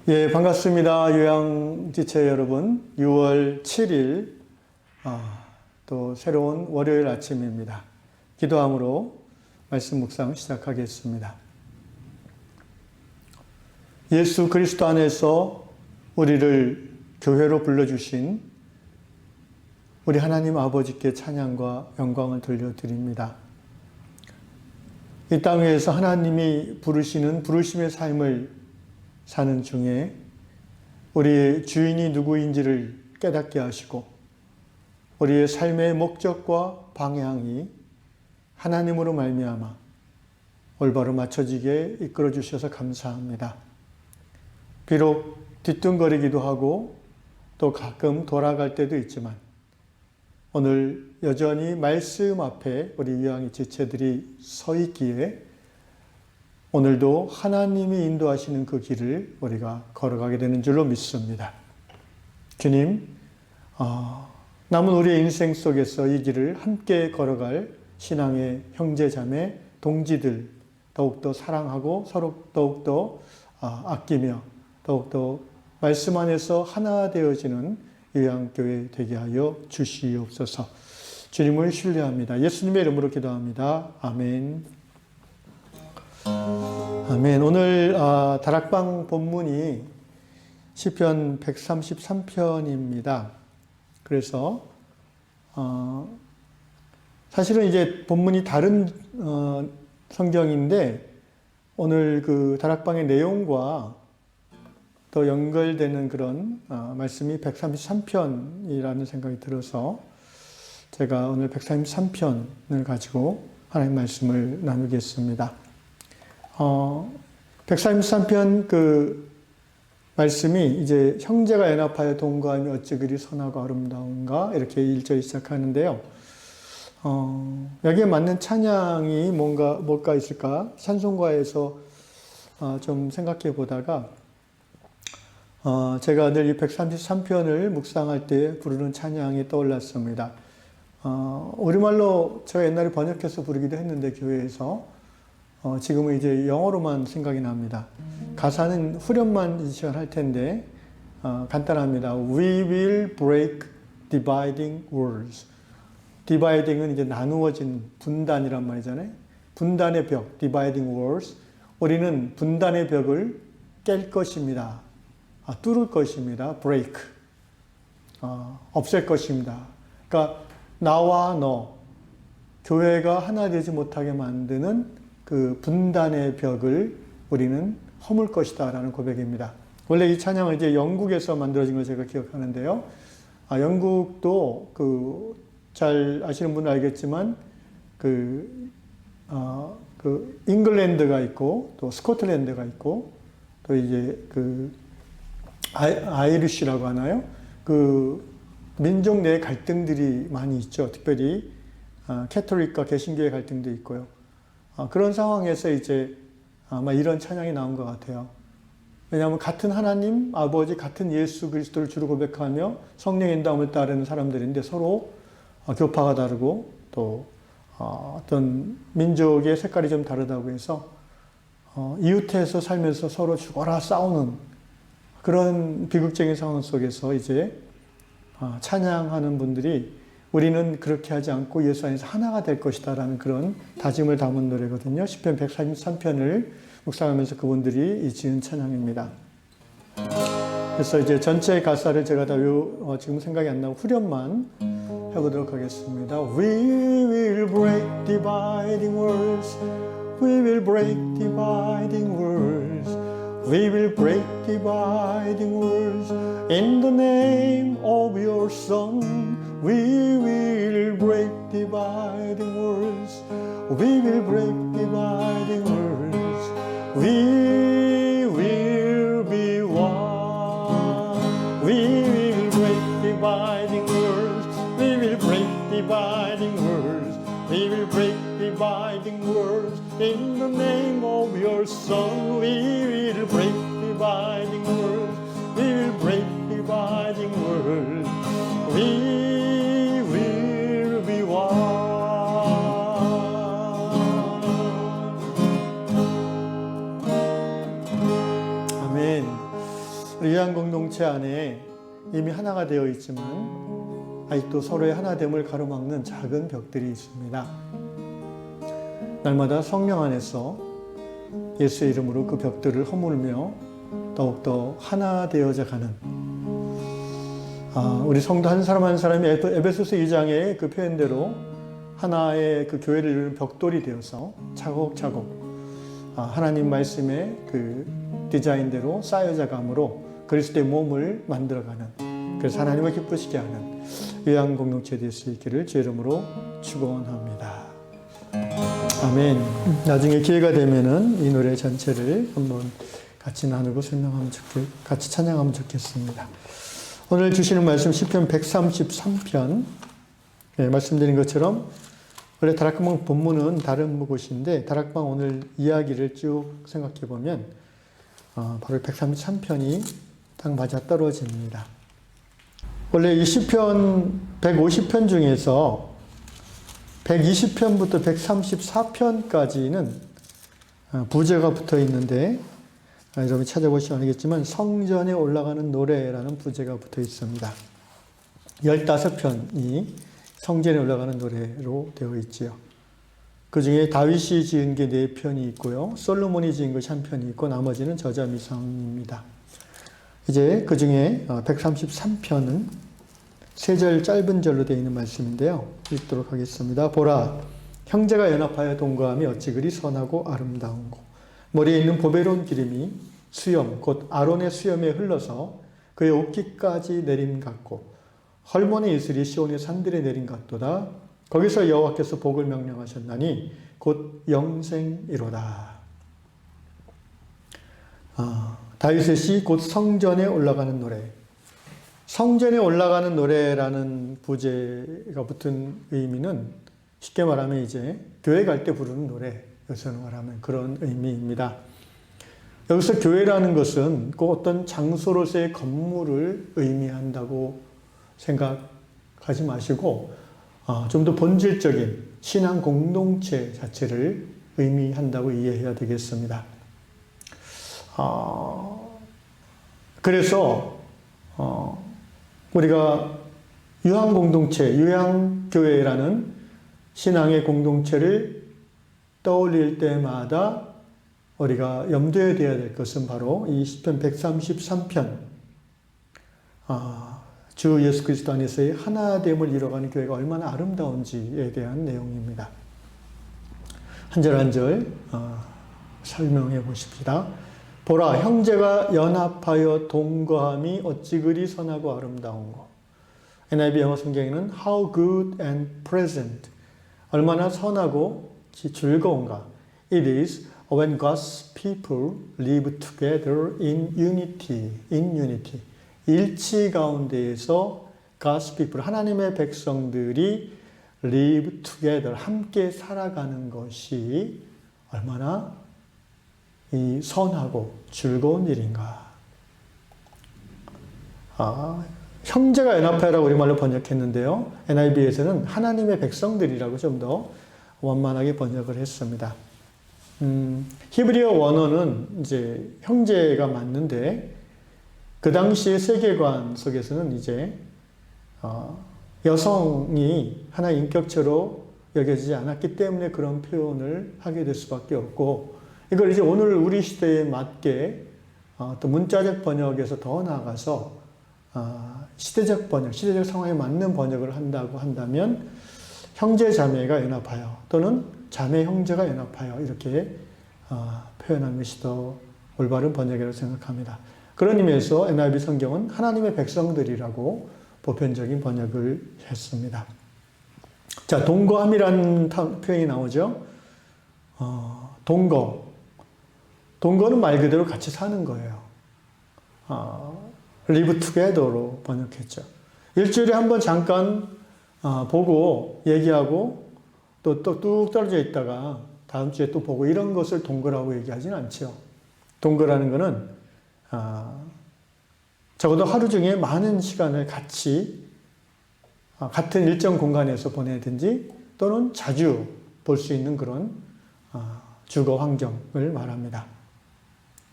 예, 반갑습니다. 요양지체 여러분. 6월 7일, 또 새로운 월요일 아침입니다. 기도함으로 말씀 묵상 시작하겠습니다. 예수 그리스도 안에서 우리를 교회로 불러주신 우리 하나님 아버지께 찬양과 영광을 돌려드립니다. 이 땅 위에서 하나님이 부르시는 부르심의 삶을 사는 중에 우리의 주인이 누구인지를 깨닫게 하시고 우리의 삶의 목적과 방향이 하나님으로 말미암아 올바로 맞춰지게 이끌어 주셔서 감사합니다. 비록 뒤뚱거리기도 하고 또 가끔 돌아갈 때도 있지만 오늘 여전히 말씀 앞에 우리 요양의 지체들이 서 있기에 오늘도 하나님이 인도하시는 그 길을 우리가 걸어가게 되는 줄로 믿습니다. 주님, 남은 우리의 인생 속에서 이 길을 함께 걸어갈 신앙의 형제, 자매, 동지들 더욱더 사랑하고 서로 더욱더 아끼며 더욱더 말씀 안에서 하나 되어지는 요양교회 되게 하여 주시옵소서. 주님을 신뢰합니다. 예수님의 이름으로 기도합니다. 아멘. 아멘. 오늘 다락방 본문이 시편 133편입니다. 그래서 사실은 이제 본문이 다른 성경인데 오늘 그 다락방의 내용과 더 연결되는 그런 말씀이 133편이라는 생각이 들어서 제가 오늘 133편을 가지고 하나님 말씀을 나누겠습니다. 133편 그 말씀이 이제 형제가 연합하여 동거하며 어찌 그리 선하고 아름다운가 이렇게 1절이 시작하는데요. 여기에 맞는 찬양이 뭘까 있을까 찬송가에서 좀 생각해 보다가 제가 늘 이 133편을 묵상할 때 부르는 찬양이 떠올랐습니다. 우리말로 제가 옛날에 번역해서 부르기도 했는데 교회에서 지금은 이제 영어로만 생각이 납니다. 가사는 후렴만 이 시간 할 텐데 간단합니다. We will break dividing walls. dividing은 이제 나누어진 분단이란 말이잖아요. 분단의 벽, dividing walls. 우리는 분단의 벽을 깰 것입니다. 뚫을 것입니다. break. 없앨 것입니다. 그러니까 나와 너, 교회가 하나 되지 못하게 만드는 그 분단의 벽을 우리는 허물 것이다 라는 고백입니다. 원래 이 찬양은 이제 영국에서 만들어진 걸 제가 기억하는데요. 영국도 잘 아시는 분은 알겠지만 그 잉글랜드가 있고 또 스코틀랜드가 있고 또 이제 아이리쉬라고 하나요? 그 민족 내 갈등들이 많이 있죠. 특별히 캐톨릭과 개신교의 갈등도 있고요. 그런 상황에서 이제 아마 이런 찬양이 나온 것 같아요. 왜냐하면 같은 하나님, 아버지, 같은 예수 그리스도를 주로 고백하며 성령의 인도함을 따르는 사람들인데 서로 교파가 다르고 또 어떤 민족의 색깔이 좀 다르다고 해서 이웃해서 살면서 서로 죽어라 싸우는 그런 비극적인 상황 속에서 이제 찬양하는 분들이 우리는 그렇게 하지 않고 예수 안에서 하나가 될 것이다 라는 그런 다짐을 담은 노래거든요. 시편 133편을 묵상하면서 그분들이 이 지은 찬양입니다. 그래서 이제 전체 가사를 제가 다 지금 생각이 안 나고 후렴만 해보도록 하겠습니다. We will break dividing walls. We will break dividing walls. We will break dividing walls in the name of your Son. We will break dividing walls. We will break dividing walls. We will be one. We will break dividing walls. We will break dividing walls. We will break dividing walls in the name of your Son. We will break dividing walls. We will break dividing walls. We will be one. 아멘. 유양 공동체 안에 이미 하나가 되어 있지만 아직도 서로의 하나됨을 가로막는 작은 벽들이 있습니다. 날마다 성령 안에서 예수의 이름으로 그 벽들을 허물며 더욱더 하나 되어져 가는 우리 성도 한 사람 한 사람이 에베소서 2장의 그 표현대로 하나의 그 교회를 이루는 벽돌이 되어서 차곡차곡 하나님 말씀의 그 디자인대로 쌓여져 감으로 그리스도의 몸을 만들어가는, 그래서 하나님을 기쁘시게 하는 유양 공동체 될 수 있기를 주 이름으로 축원합니다. 아멘. 나중에 기회가 되면은 이 노래 전체를 한번 같이 나누고 같이 찬양하면 좋겠습니다. 오늘 주시는 말씀 시편 133편. 말씀드린 것처럼 원래 다락방 본문은 다른 곳인데 다락방 오늘 이야기를 쭉 생각해 보면 바로 133편이 딱 맞아 떨어집니다. 원래 이 시편 150편 중에서 120편부터 134편까지는 부제가 붙어 있는데 여러분이 찾아보시면 알겠지만 성전에 올라가는 노래라는 부제가 붙어 있습니다. 15편이 성전에 올라가는 노래로 되어 있지요. 그 중에 다윗이 지은 게 4편이 있고요. 솔로몬이 지은 것이 1편이 있고 나머지는 저자미상입니다. 이제 그 중에 133편은 3절 짧은 절로 되어 있는 말씀인데요. 읽도록 하겠습니다. 보라, 형제가 연합하여 동거함이 어찌 그리 선하고 아름다운고. 머리에 있는 보배로운 기름이 수염, 곧 아론의 수염에 흘러서 그의 옷깃까지 내림 같고 헐몬의 이슬이 시온의 산들에 내린 같도다. 거기서 여호와께서 복을 명령하셨나니 곧 영생이로다. 다윗의 시 곧 성전에 올라가는 노래. 성전에 올라가는 노래라는 부제가 붙은 의미는 쉽게 말하면 이제 교회 갈 때 부르는 노래, 여기서는 말하면 그런 의미입니다. 여기서 교회라는 것은 꼭 어떤 장소로서의 건물을 의미한다고 생각하지 마시고 좀 더 본질적인 신앙 공동체 자체를 의미한다고 이해해야 되겠습니다. 그래서 우리가 유양 공동체, 유양 교회라는 신앙의 공동체를 떠올릴 때마다 우리가 염두에 둬야 될 것은 바로 이 시편 133편 주 예수 그리스도 안에서의 하나됨을 이뤄가는 교회가 얼마나 아름다운지에 대한 내용입니다. 한 절 한 절 설명해 보십시다. 보라, 형제가 연합하여 동거함이 어찌 그리 선하고 아름다운고. NIV 영어 성경에는 How good and pleasant, 얼마나 선하고 즐거운가. It is when God's people live together in unity. 일치 가운데에서 God's people, 하나님의 백성들이 live together, 함께 살아가는 것이 얼마나 이 선하고 즐거운 일인가. 형제가 연합하여라고 우리말로 번역했는데요. NIV에서는 하나님의 백성들이라고 좀 더 원만하게 번역을 했습니다. 히브리어 원어는 이제 형제가 맞는데 그 당시의 세계관 속에서는 이제 여성이 하나의 인격체로 여겨지지 않았기 때문에 그런 표현을 하게 될 수밖에 없고, 이걸 이제 오늘 우리 시대에 맞게 또 문자적 번역에서 더 나아가서 시대적 번역, 시대적 상황에 맞는 번역을 한다고 한다면 형제 자매가 연합하여 또는 자매 형제가 연합하여 이렇게 표현하는 것이 더 올바른 번역이라고 생각합니다. 그런 의미에서 NIV 성경은 하나님의 백성들이라고 보편적인 번역을 했습니다. 자, 동거함이라는 표현이 나오죠. 동거는 말 그대로 같이 사는 거예요. live together로 번역했죠. 일주일에 한 번 잠깐 보고 얘기하고 또 뚝 떨어져 있다가 다음 주에 또 보고 이런 것을 동거라고 얘기하지는 않죠. 동거라는 것은 적어도 하루 중에 많은 시간을 같이 같은 일정 공간에서 보내든지 또는 자주 볼 수 있는 그런 주거 환경을 말합니다.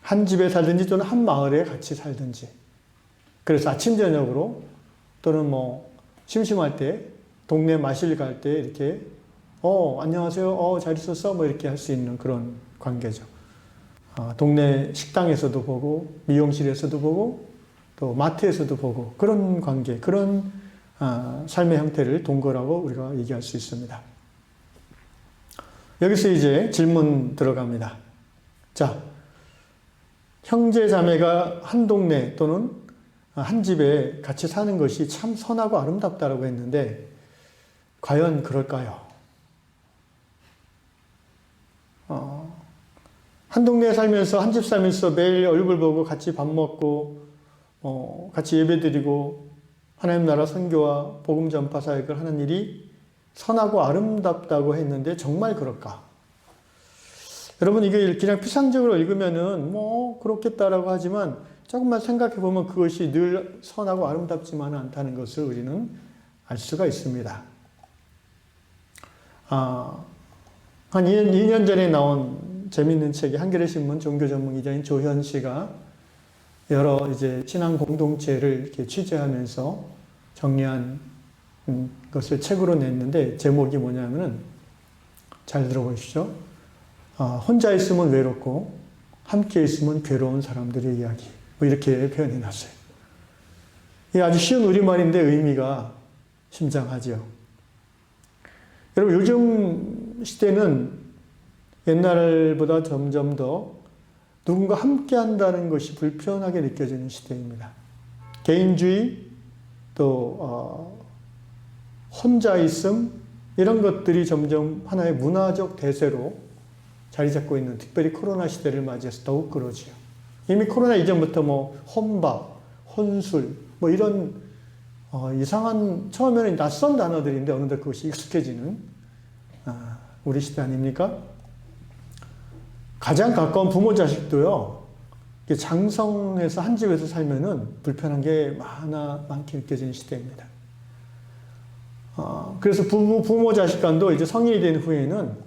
한 집에 살든지 또는 한 마을에 같이 살든지 그래서 아침 저녁으로 또는 뭐 심심할 때 동네 마실 갈 때 이렇게 안녕하세요. 잘 있었어? 뭐 이렇게 할 수 있는 그런 관계죠. 동네 식당에서도 보고 미용실에서도 보고 또 마트에서도 보고 그런 관계, 그런 삶의 형태를 동거라고 우리가 얘기할 수 있습니다. 여기서 이제 질문 들어갑니다. 자, 형제 자매가 한 동네 또는 한 집에 같이 사는 것이 참 선하고 아름답다라고 했는데 과연 그럴까요? 한 동네에 살면서 한 집 살면서 매일 얼굴 보고 같이 밥 먹고 같이 예배드리고 하나님 나라 선교와 복음 전파 사역을 하는 일이 선하고 아름답다고 했는데 정말 그럴까? 여러분 이게 그냥 피상적으로 읽으면은 뭐 그렇겠다라고 하지만 조금만 생각해 보면 그것이 늘 선하고 아름답지만은 않다는 것을 우리는 알 수가 있습니다. 한 2년 전에 나온 재미있는 책이 한겨레 신문 종교 전문 기자인 조현 씨가 여러 이제 신앙 공동체를 이렇게 취재하면서 정리한 것을 책으로 냈는데 제목이 뭐냐면은 잘 들어보십시오. 혼자 있으면 외롭고 함께 있으면 괴로운 사람들의 이야기. 뭐 이렇게 표현해 놨어요. 이게 아주 쉬운 우리말인데 의미가 심장하죠. 여러분 요즘 시대는 옛날보다 점점 더 누군가 함께 한다는 것이 불편하게 느껴지는 시대입니다. 개인주의, 또 혼자 있음 이런 것들이 점점 하나의 문화적 대세로 자리 잡고 있는 특별히 코로나 시대를 맞이해서 더욱 그러지요. 이미 코로나 이전부터 뭐 혼밥, 혼술 뭐 이런 이상한 처음에는 낯선 단어들인데 어느덧 그것이 익숙해지는 우리 시대 아닙니까? 가장 가까운 부모 자식도요. 장성해서 한 집에서 살면은 불편한 게 많게 느껴지는 시대입니다. 그래서 부모 자식 간도 이제 성인이 된 후에는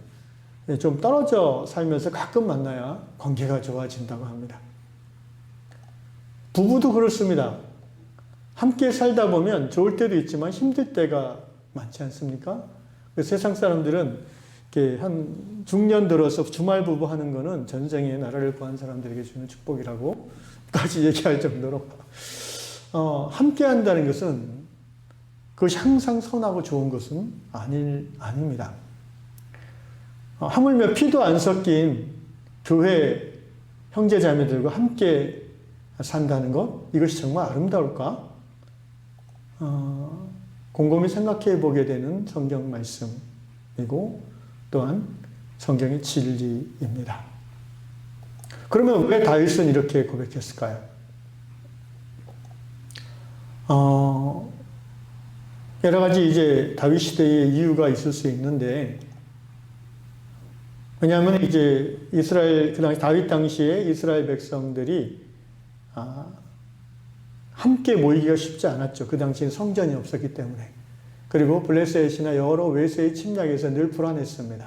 좀 떨어져 살면서 가끔 만나야 관계가 좋아진다고 합니다. 부부도 그렇습니다. 함께 살다 보면 좋을 때도 있지만 힘들 때가 많지 않습니까? 세상 사람들은 이렇게 한 중년 들어서 주말 부부 하는 거는 전생에 나라를 구한 사람들에게 주는 축복이라고까지 얘기할 정도로 함께 한다는 것은 그것이 항상 선하고 좋은 것은 아닙니다. 하물며 피도 안 섞인 교회 형제 자매들과 함께 산다는 것, 이것이 정말 아름다울까? 곰곰이 생각해 보게 되는 성경 말씀이고 또한 성경의 진리입니다. 그러면 왜 다윗은 이렇게 고백했을까요? 여러 가지 이제 다윗 시대의 이유가 있을 수 있는데, 왜냐하면 이제 그 당시 다윗 당시에 이스라엘 백성들이 함께 모이기가 쉽지 않았죠. 그 당시엔 성전이 없었기 때문에. 그리고 블레셋이나 여러 외세의 침략에서 늘 불안했습니다.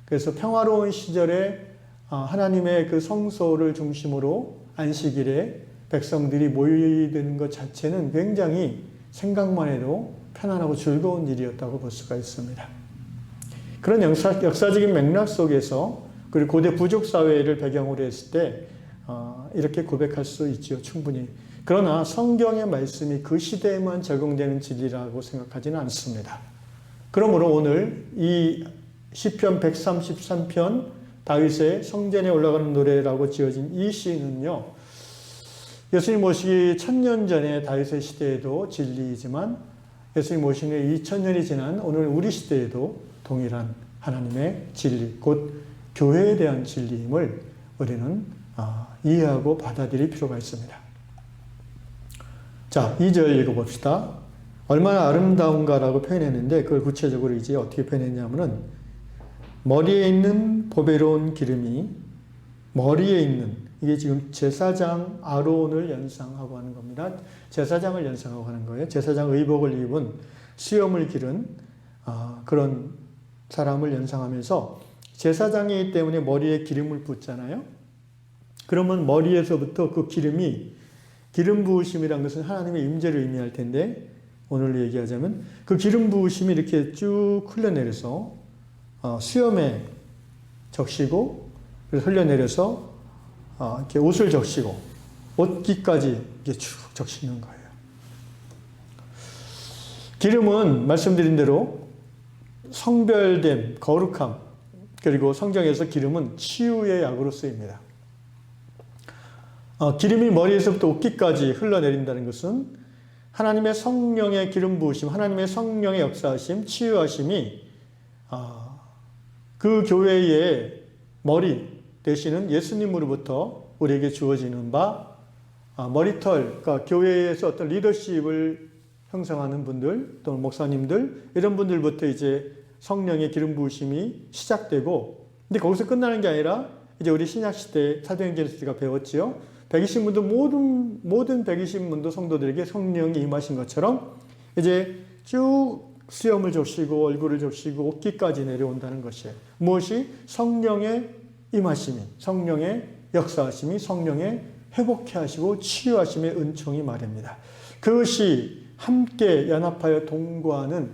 그래서 평화로운 시절에 하나님의 그 성소를 중심으로 안식일에 백성들이 모이는 것 자체는 굉장히 생각만 해도 편안하고 즐거운 일이었다고 볼 수가 있습니다. 그런 역사적인 맥락 속에서 그리고 고대 부족 사회를 배경으로 했을 때 이렇게 고백할 수 있지요, 충분히. 그러나 성경의 말씀이 그 시대에만 적용되는 진리라고 생각하지는 않습니다. 그러므로 오늘 이 시편 133편 다윗의 성전에 올라가는 노래라고 지어진 이 시는요, 예수님 오시기 1000년 전에 다윗의 시대에도 진리이지만 예수님 오신 후에 2000년이 지난 오늘 우리 시대에도 동일한 하나님의 진리, 곧 교회에 대한 진리임을 우리는 이해하고 받아들일 필요가 있습니다. 자, 2절 읽어봅시다. 얼마나 아름다운가라고 표현했는데 그걸 구체적으로 이제 어떻게 표현했냐면은 머리에 있는 보배로운 기름이 머리에 있는, 이게 지금 제사장 아론을 연상하고 하는 겁니다. 제사장을 연상하고 하는 거예요. 제사장 의복을 입은 수염을 기른 그런 사람을 연상하면서 제사장이기 때문에 머리에 기름을 붓잖아요. 그러면 머리에서부터 그 기름이 기름 부으심이란 것은 하나님의 임재를 의미할 텐데 오늘 얘기하자면 그 기름 부으심이 이렇게 쭉 흘러내려서 수염에 적시고 흘러내려서 이렇게 옷을 적시고 옷깃까지 이렇게 쭉 적시는 거예요. 기름은 말씀드린 대로 성별됨, 거룩함, 그리고 성경에서 기름은 치유의 약으로 쓰입니다. 기름이 머리에서부터 옷깃까지 흘러내린다는 것은 하나님의 성령의 기름 부으심, 하나님의 성령의 역사하심, 치유하심이 그 교회의 머리 되시는 예수님으로부터 우리에게 주어지는 바 머리털, 그러니까 교회에서 어떤 리더십을 형성하는 분들 또는 목사님들 이런 분들부터 이제 성령의 기름 부으심이 시작되고 근데 거기서 끝나는 게 아니라 이제 우리 신약 시대 사도행전에서 배웠지요. 120문도 모든 120문도 성도들에게 성령이 임하신 것처럼 이제 쭉 수염을 적시고 얼굴을 적시고 옷깃까지 내려온다는 것이에요. 무엇이? 성령의 임하심이, 성령의 역사하심이, 성령의 회복해 하시고 치유하심의 은총이 말입니다. 그것이 함께 연합하여 동거하는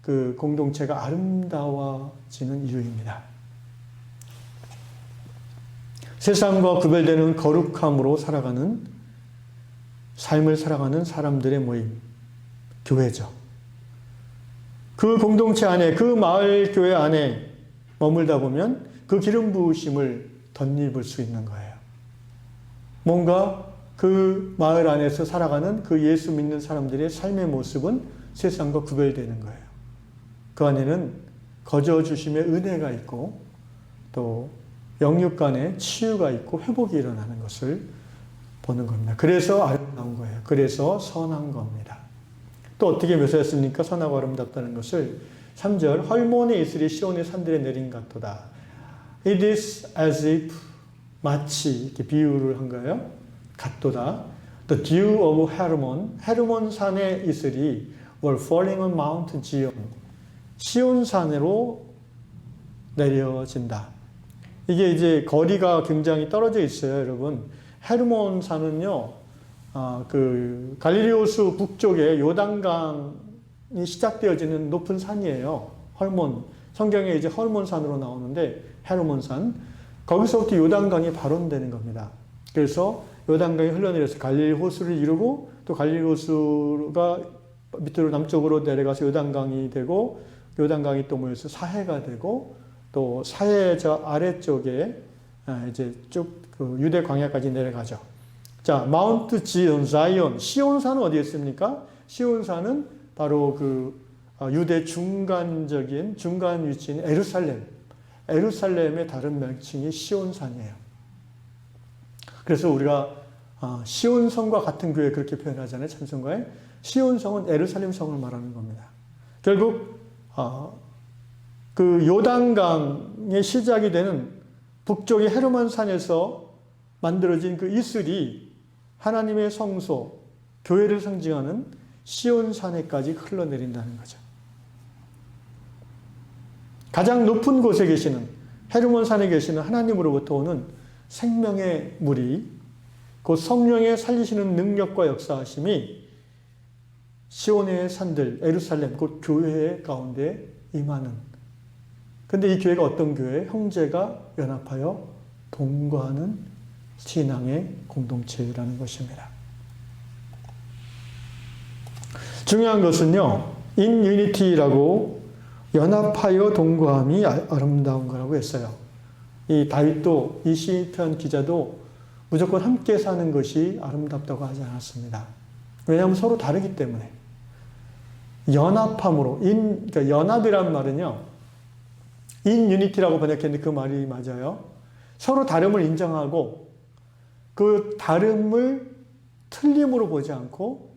그 공동체가 아름다워지는 이유입니다. 세상과 구별되는 거룩함으로 살아가는 삶을 살아가는 사람들의 모임, 교회죠. 그 공동체 안에, 그 마을 교회 안에 머물다 보면 그 기름 부으심을 덧입을 수 있는 거예요. 뭔가 그 마을 안에서 살아가는 그 예수 믿는 사람들의 삶의 모습은 세상과 구별되는 거예요. 그 안에는 거저 주심의 은혜가 있고 또 영육 간의 치유가 있고 회복이 일어나는 것을 보는 겁니다. 그래서 아름다운 거예요. 그래서 선한 겁니다. 또 어떻게 묘사했습니까? 선하고 아름답다는 것을 3절 헐몬의 이슬이 시온의 산들에 내린 같도다. It is as if 마치 이렇게 비유를 한 거예요. 같도다. The dew of Hermon, 헤르몬 산의 이슬이 were falling on Mount Zion. 시온 산으로 내려진다. 이게 이제 거리가 굉장히 떨어져 있어요, 여러분. 헤르몬 산은요, 그 갈릴리 호수 북쪽에 요단강이 시작되어지는 높은 산이에요. 헐몬. 성경에 이제 헐몬 산으로 나오는데 헤르몬 산. 거기서부터 요단강이 발원되는 겁니다. 그래서 요단강이 흘러내려서 갈릴리 호수를 이루고 또 갈릴리 호수가 밑으로 남쪽으로 내려가서 요단강이 되고 요단강이 또 모여서 사해가 되고 또 사해 저 아래쪽에 이제 쭉 그 유대 광야까지 내려가죠. 자, 마운트 지온, 자이온, 시온산은 어디에 있습니까? 시온산은 바로 그 유대 중간 위치인 에루살렘. 에루살렘의 다른 명칭이 시온산이에요. 그래서 우리가 시온성과 같은 교회 그렇게 표현하잖아요. 찬송가에. 시온성은 에루살렘 성을 말하는 겁니다. 결국 그 요단강의 시작이 되는 북쪽의 헤르몬 산에서 만들어진 그 이슬이 하나님의 성소, 교회를 상징하는 시온산에까지 흘러내린다는 거죠. 가장 높은 곳에 계시는 헤르몬 산에 계시는 하나님으로부터 오는 생명의 물이 곧 성령의 살리시는 능력과 역사하심이 시온의 산들, 에루살렘, 곧 교회 가운데 임하는. 근데 이 교회가 어떤 교회? 형제가 연합하여 동거하는 신앙의 공동체라는 것입니다. 중요한 것은요, in unity라고 연합하여 동거함이 아름다운 거라고 했어요. 이 다윗도, 이 시편 기자도 무조건 함께 사는 것이 아름답다고 하지 않았습니다. 왜냐하면 서로 다르기 때문에. 연합함으로, 그러니까 연합이란 말은요, in unity라고 번역했는데 그 말이 맞아요. 서로 다름을 인정하고 그 다름을 틀림으로 보지 않고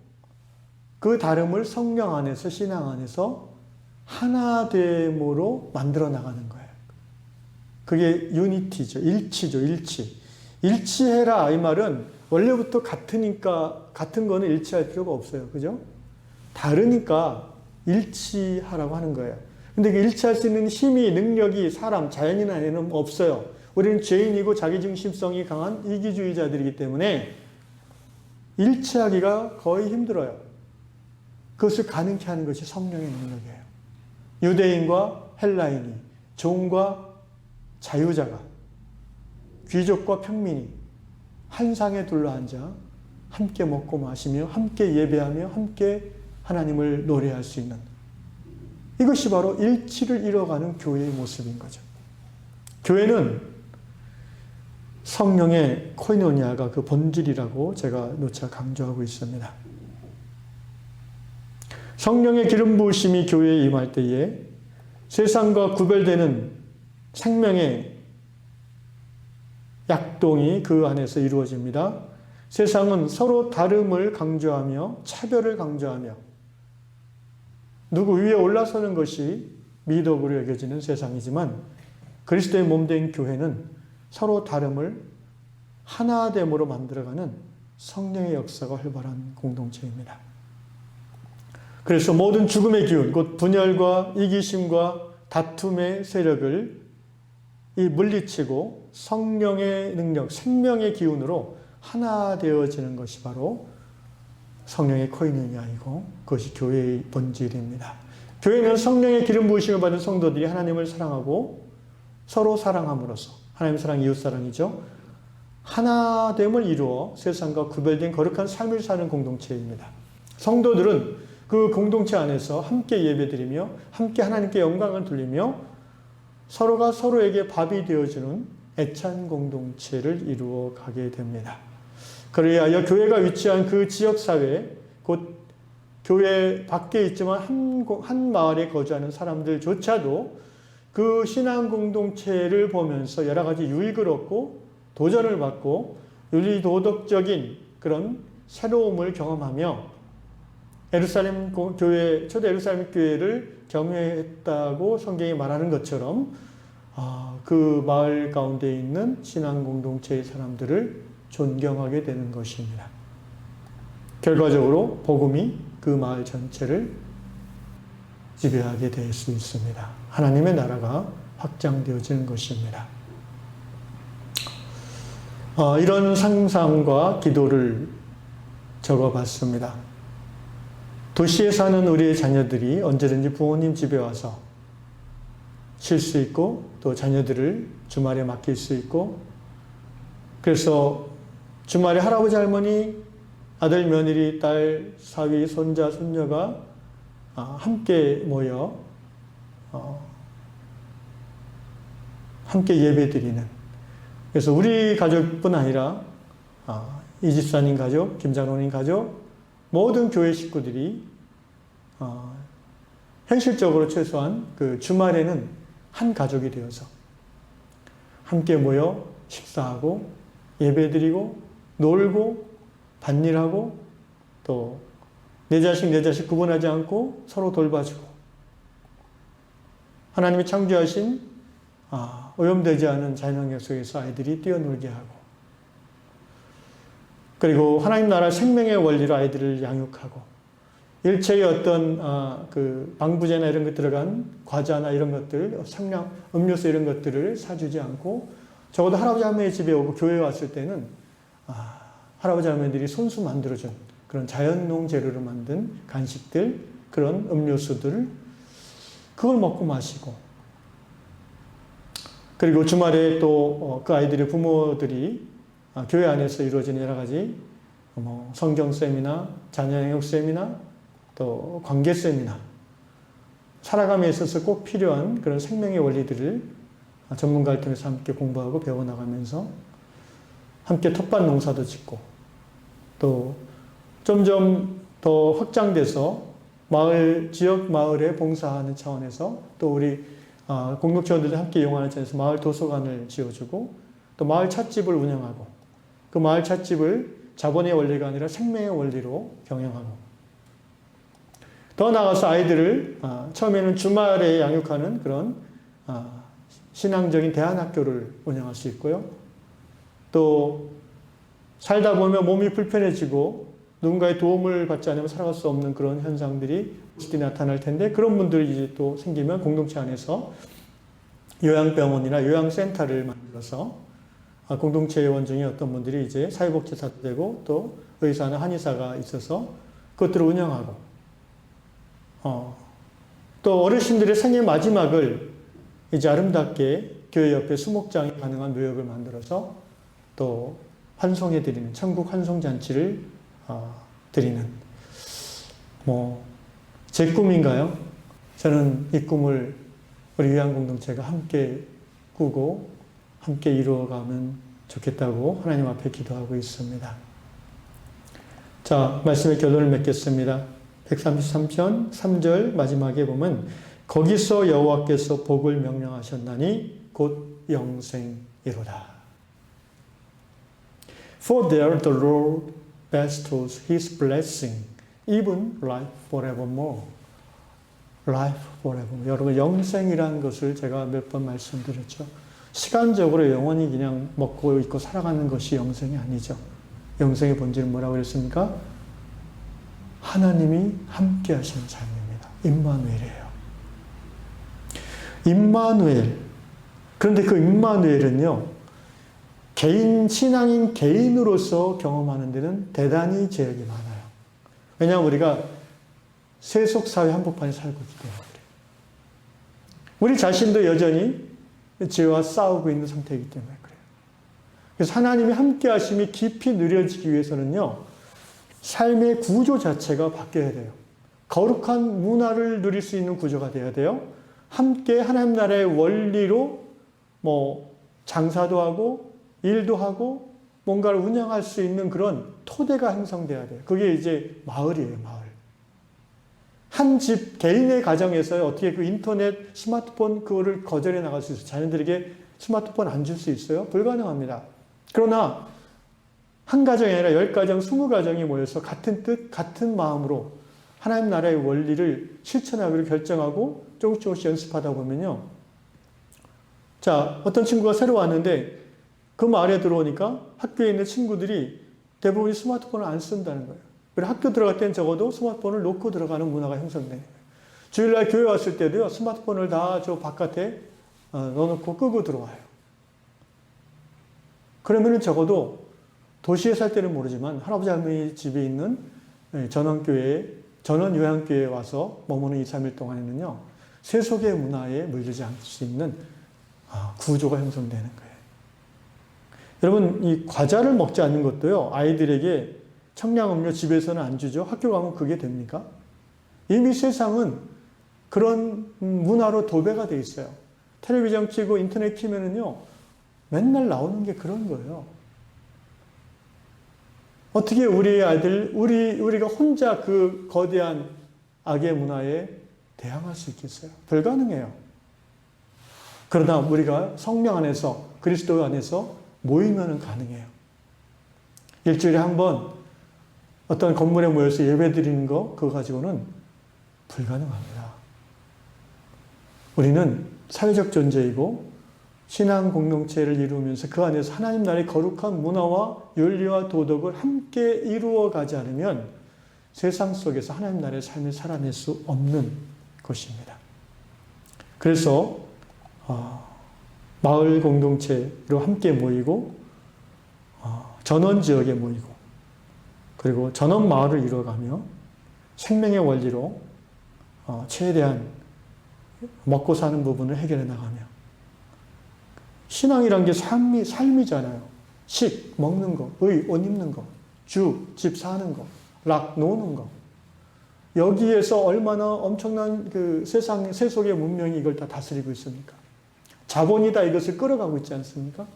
그 다름을 성령 안에서, 신앙 안에서 하나됨으로 만들어 나가는 거예요. 그게 유니티죠. 일치죠. 일치해라 이 말은 원래부터 같으니까 같은 거는 일치할 필요가 없어요. 그죠? 다르니까 일치하라고 하는 거예요. 근데 그 일치할 수 있는 힘이, 능력이 사람, 자연인 안에는 없어요. 우리는 죄인이고 자기중심성이 강한 이기주의자들이기 때문에 일치하기가 거의 힘들어요. 그것을 가능케 하는 것이 성령의 능력이에요. 유대인과 헬라인이, 종과 자유자가, 귀족과 평민이 한 상에 둘러앉아 함께 먹고 마시며 함께 예배하며 함께 하나님을 노래할 수 있는, 이것이 바로 일치를 이뤄가는 교회의 모습인 거죠. 교회는 성령의 코이노니아가 그 본질이라고 제가 누차 강조하고 있습니다. 성령의 기름 부으심이 교회에 임할 때에 세상과 구별되는 생명의 약동이 그 안에서 이루어집니다. 세상은 서로 다름을 강조하며 차별을 강조하며 누구 위에 올라서는 것이 미덕으로 여겨지는 세상이지만, 그리스도의 몸된 교회는 서로 다름을 하나됨으로 만들어가는 성령의 역사가 활발한 공동체입니다. 그래서 모든 죽음의 기운, 곧 분열과 이기심과 다툼의 세력을 물리치고 성령의 능력, 생명의 기운으로 하나 되어지는 것이 바로 성령의 코이노니아이고, 그것이 교회의 본질입니다. 교회는 성령의 기름 부으심을 받은 성도들이 하나님을 사랑하고 서로 사랑함으로써, 하나님 사랑, 이웃 사랑이죠, 하나됨을 이루어 세상과 구별된 거룩한 삶을 사는 공동체입니다. 성도들은 그 공동체 안에서 함께 예배드리며 함께 하나님께 영광을 돌리며 서로가 서로에게 밥이 되어주는 애찬 공동체를 이루어 가게 됩니다. 그래야 교회가 위치한 그 지역사회, 곧 교회 밖에 있지만 한 마을에 거주하는 사람들조차도 그 신앙 공동체를 보면서 여러 가지 유익을 얻고 도전을 받고 윤리도덕적인 그런 새로움을 경험하며 예루살렘 교회, 초대 예루살렘 교회를 경외했다고 성경이 말하는 것처럼 그 마을 가운데 있는 신앙 공동체의 사람들을 존경하게 되는 것입니다. 결과적으로 복음이 그 마을 전체를 지배하게 될 수 있습니다. 하나님의 나라가 확장되어지는 것입니다. 이런 상상과 기도를 적어봤습니다. 도시에 사는 우리의 자녀들이 언제든지 부모님 집에 와서 쉴 수 있고, 또 자녀들을 주말에 맡길 수 있고, 그래서 주말에 할아버지 할머니, 아들 며느리, 딸 사위, 손자 손녀가 함께 모여 함께 예배드리는, 그래서 우리 가족뿐 아니라 이 집사님 가족, 김장로님 가족, 모든 교회 식구들이 현실적으로 최소한 그 주말에는 한 가족이 되어서 함께 모여 식사하고 예배드리고 놀고 밭일하고, 또 내 자식 구분하지 않고 서로 돌봐주고, 하나님이 창조하신 오염되지 않은 자연환경 속에서 아이들이 뛰어놀게 하고, 그리고 하나님 나라 생명의 원리로 아이들을 양육하고, 일체의 어떤 그 방부제나 이런 것 들어간 과자나 이런 것들, 상량 음료수 이런 것들을 사주지 않고, 적어도 할아버지 할머니 집에 오고 교회에 왔을 때는 할아버지 할머니들이 손수 만들어준 그런 자연농 재료로 만든 간식들, 그런 음료수들, 그걸 먹고 마시고, 그리고 주말에 또 그 아이들의 부모들이 교회 안에서 이루어지는 여러 가지 성경 세미나, 자녀 양육 세미나, 또 관계 세미나, 살아감에 있어서 꼭 필요한 그런 생명의 원리들을 전문가를 통해서 함께 공부하고 배워나가면서 함께 텃밭 농사도 짓고, 또 점점 더 확장돼서 지역 마을에 봉사하는 차원에서, 또 우리 공동체원들도 함께 이용하는 차원에서 마을 도서관을 지어주고, 또 마을 찻집을 운영하고, 그 마을 찻집을 자본의 원리가 아니라 생명의 원리로 경영하고, 더 나아가서 아이들을 처음에는 주말에 양육하는 그런 신앙적인 대안학교를 운영할 수 있고요. 또 살다 보면 몸이 불편해지고 누군가의 도움을 받지 않으면 살아갈 수 없는 그런 현상들이 나타날 텐데, 그런 분들이 이제 또 생기면 공동체 안에서 요양병원이나 요양센터를 만들어서 공동체 회원 중에 어떤 분들이 이제 사회복지사도 되고 또 의사나 한의사가 있어서 그것들을 운영하고 또 어르신들의 생애 마지막을 이제 아름답게 교회 옆에 수목장이 가능한 묘역을 만들어서 또 환송해드리는 천국 환송잔치를 드리는 제 꿈인가요? 저는 이 꿈을 우리 요양공동체가 함께 꾸고 함께 이루어가면 좋겠다고 하나님 앞에 기도하고 있습니다. 자, 말씀의 결론을 맺겠습니다. 133편 3절 마지막에 보면 거기서 여호와께서 복을 명령하셨나니 곧 영생이로다. For there the Lord bestows His blessing, even life forevermore. Life forevermore. 여러분 영생이라는 것을 제가 몇 번 말씀드렸죠. 시간적으로 영원히 그냥 먹고 있고 살아가는 것이 영생이 아니죠. 영생의 본질은 뭐라고 그랬습니까? 하나님이 함께 하시는 삶입니다. 임마누엘이에요. 임마누엘. 그런데 그 임마누엘은요, 신앙인 개인으로서 경험하는 데는 대단히 제약이 많아요. 왜냐하면 우리가 세속사회 한복판에 살고 있기 때문에 그래요. 우리 자신도 여전히 죄와 싸우고 있는 상태이기 때문에 그래요. 그래서 하나님이 함께 하심이 깊이 누려지기 위해서는요, 삶의 구조 자체가 바뀌어야 돼요. 거룩한 문화를 누릴 수 있는 구조가 돼야 돼요. 함께 하나님 나라의 원리로 장사도 하고 일도 하고 뭔가를 운영할 수 있는 그런 토대가 형성돼야 돼요. 그게 이제 마을이에요, 마을. 한 집, 개인의 가정에서 어떻게 그 인터넷, 스마트폰 그거를 거절해 나갈 수 있어요? 자녀들에게 스마트폰 안 줄 수 있어요? 불가능합니다. 그러나 한 가정이 아니라 10가정, 20가정이 모여서 같은 뜻, 같은 마음으로 하나님 나라의 원리를 실천하기로 결정하고 조금씩 연습하다 보면요. 자, 어떤 친구가 새로 왔는데 그 마을에 들어오니까 학교에 있는 친구들이 대부분이 스마트폰을 안 쓴다는 거예요. 그리고 학교 들어갈 때는 적어도 스마트폰을 놓고 들어가는 문화가 형성되는 거예요. 주일날 교회 왔을 때도요, 스마트폰을 다 저 바깥에 넣어놓고 끄고 들어와요. 그러면은 적어도 도시에 살 때는 모르지만 할아버지 할머니 집에 있는 전원 요양교회에 와서 머무는 2, 3일 동안에는요, 세속의 문화에 물들지 않을 수 있는 구조가 형성되는 거예요. 여러분, 이 과자를 먹지 않는 것도요, 아이들에게 청량음료 집에서는 안 주죠. 학교 가면 그게 됩니까? 이미 세상은 그런 문화로 도배가 돼 있어요. 텔레비전 켜고 인터넷 켜면은요, 맨날 나오는 게 그런 거예요. 어떻게 우리 아이들, 우리가 혼자 그 거대한 악의 문화에 대항할 수 있겠어요? 불가능해요. 그러나 우리가 성령 안에서, 그리스도 안에서 모이면은 가능해요. 일주일에 한 번 어떤 건물에 모여서 예배 드리는 거, 그거 가지고는 불가능합니다. 우리는 사회적 존재이고 신앙 공동체를 이루면서 그 안에서 하나님 나라의 거룩한 문화와 윤리와 도덕을 함께 이루어 가지 않으면 세상 속에서 하나님 나라의 삶을 살아낼 수 없는 것입니다. 그래서 마을 공동체로 함께 모이고 전원 지역에 모이고 그리고 전원 마을을 이루어가며 생명의 원리로 최대한 먹고 사는 부분을 해결해 나가며 신앙이란 게 삶이잖아요. 식, 먹는 거, 의, 옷 입는 거, 주, 집 사는 거, 락, 노는 거. 여기에서 얼마나 엄청난 그 세속의 문명이 이걸 다 다스리고 있습니까? 자본이 다 이것을 끌어가고 있지 않습니까?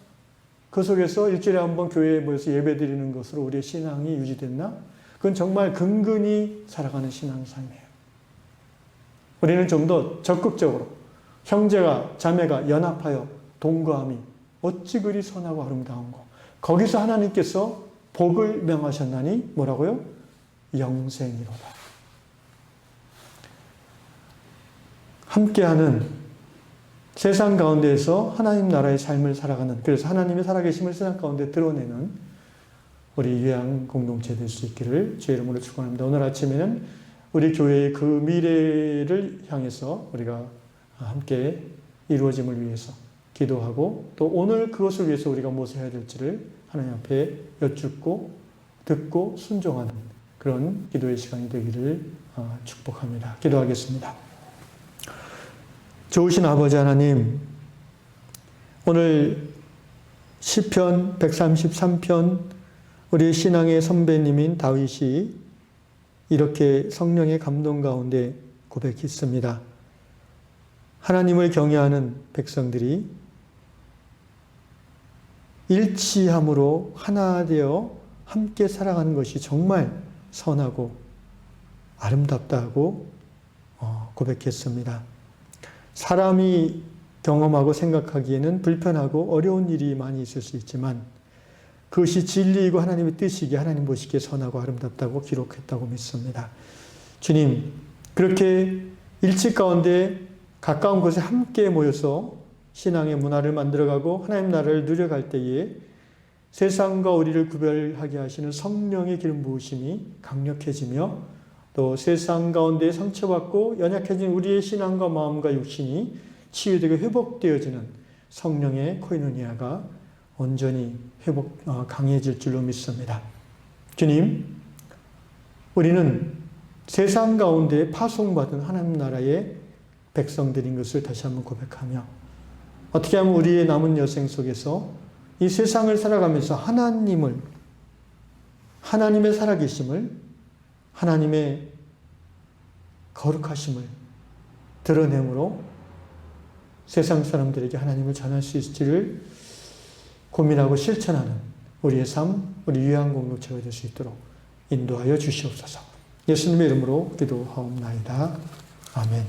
그 속에서 일주일에 한 번 교회에 모여서 예배 드리는 것으로 우리의 신앙이 유지됐나? 그건 정말 근근히 살아가는 신앙 삶이에요. 우리는 좀 더 적극적으로 형제가, 자매가 연합하여 동거함이 어찌 그리 선하고 아름다운 거. 거기서 하나님께서 복을 명하셨나니 뭐라고요? 영생이로다. 함께하는 세상 가운데에서 하나님 나라의 삶을 살아가는, 그래서 하나님의 살아계심을 세상 가운데 드러내는 우리 요양 공동체 될 수 있기를 주의 이름으로 축원합니다. 오늘 아침에는 우리 교회의 그 미래를 향해서 우리가 함께 이루어짐을 위해서 기도하고 또 오늘 그것을 위해서 우리가 무엇을 해야 될지를 하나님 앞에 여쭙고 듣고 순종하는 그런 기도의 시간이 되기를 축복합니다. 기도하겠습니다. 좋으신 아버지 하나님, 오늘 시편 133편 우리 신앙의 선배님인 다윗이 이렇게 성령의 감동 가운데 고백했습니다. 하나님을 경외하는 백성들이 일치함으로 하나 되어 함께 살아가는 것이 정말 선하고 아름답다고 고백했습니다. 사람이 경험하고 생각하기에는 불편하고 어려운 일이 많이 있을 수 있지만 그것이 진리이고 하나님의 뜻이기에 하나님 보시기에 선하고 아름답다고 기록했다고 믿습니다. 주님, 그렇게 일치 가운데 가까운 곳에 함께 모여서 신앙의 문화를 만들어가고 하나님 나라를 누려갈 때에 세상과 우리를 구별하게 하시는 성령의 기름 부으심이 강력해지며 또 세상 가운데 상처받고 연약해진 우리의 신앙과 마음과 육신이 치유되고 회복되어지는 성령의 코이노니아가 온전히 강해질 줄로 믿습니다. 주님, 우리는 세상 가운데 파송받은 하나님 나라의 백성들인 것을 다시 한번 고백하며 어떻게 하면 우리의 남은 여생 속에서 이 세상을 살아가면서 하나님의 살아계심을, 하나님의 거룩하심을 드러내므로 세상 사람들에게 하나님을 전할 수 있을지를 고민하고 실천하는 우리의 삶, 우리 유한 공동체가 될 수 있도록 인도하여 주시옵소서. 예수님의 이름으로 기도하옵나이다. 아멘.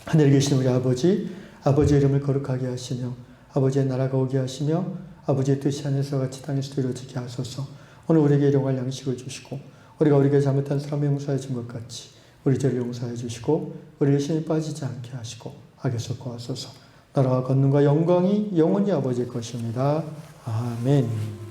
하늘에 계신 우리 아버지, 아버지의 이름을 거룩하게 하시며 아버지의 나라가 오게 하시며 아버지의 뜻이 하늘에서 같이 땅에서도 이루어지게 하소서. 오늘 우리에게 일용할 양식을 주시고 우리가 우리에게 잘못한 사람을 용서해 준 것 같이 우리 죄를 용서해 주시고 우리의 신이 빠지지 않게 하시고 악에서 구하소서. 나라와 권능과 영광이 영원히 아버지의 것입니다. 아멘.